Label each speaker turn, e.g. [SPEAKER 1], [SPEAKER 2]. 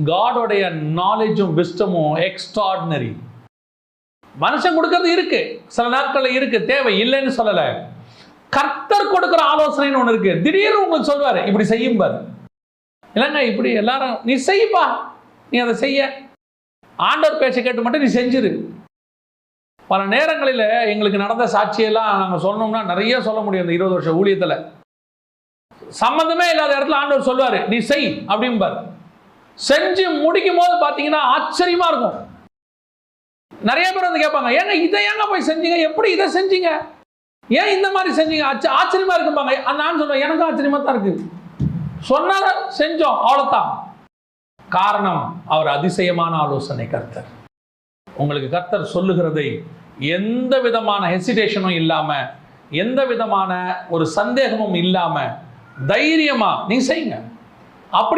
[SPEAKER 1] காடோடைய நாலேஜும் விஸ்டமும் extraordinary. மனுஷன் கொடுக்கறது இருக்கு, சில நாட்கள் இருக்கு, தேவை இல்லைன்னு சொல்லல. கர்த்தர் கொடுக்கிற ஆலோசனைன்னு ஒண்ணு இருக்கு. திடீர்னு உங்களுக்கு சொல்வாரு இப்படி செய்யும் பாரு, இல்லைங்க இப்படி எல்லாரும் நீ செய்ப்பா, நீ அதை செய்ய, ஆண்டவர் பேச்சை கேட்டு மட்டும் நீ செஞ்சிரு. பல நேரங்களில் எங்களுக்கு நடந்த சாட்சியெல்லாம் நாங்கள் சொன்னோம்னா நிறைய சொல்ல முடியும். இந்த 20 வருஷ ஊழியத்தில் சம்மந்தமே இல்லாத இடத்துல ஆண்டவர் சொல்லுவார் நீ செய் அப்படிம்பார். செஞ்சு முடிக்கும் போது பார்த்தீங்கன்னா ஆச்சரியமா இருக்கும். நிறைய பேர் வந்து கேட்பாங்க, ஏங்க இதை ஏங்க போய் செஞ்சீங்க, எப்படி இதை செஞ்சீங்க, ஏன் இந்த மாதிரி செஞ்சீங்க, ஆச்சரியமா இருக்குப்பாங்க. நான் சொல்லுவேன் எனக்கும் ஆச்சரியமா தான் இருக்கு, சொன்னால செஞ்சோம் அவ்வளோதான். காரணம் அவர் அதிசயமான ஆலோசனை கர்த்தர். உங்களுக்கு கர்த்தர் சொல்லுகிறதை எந்த விதமான ஹெசிடேஷனும் இல்லாம, எந்த விதமான ஒரு சந்தேகமும் இல்லாம தைரியமா நீ செய்யுங்க. அப்படி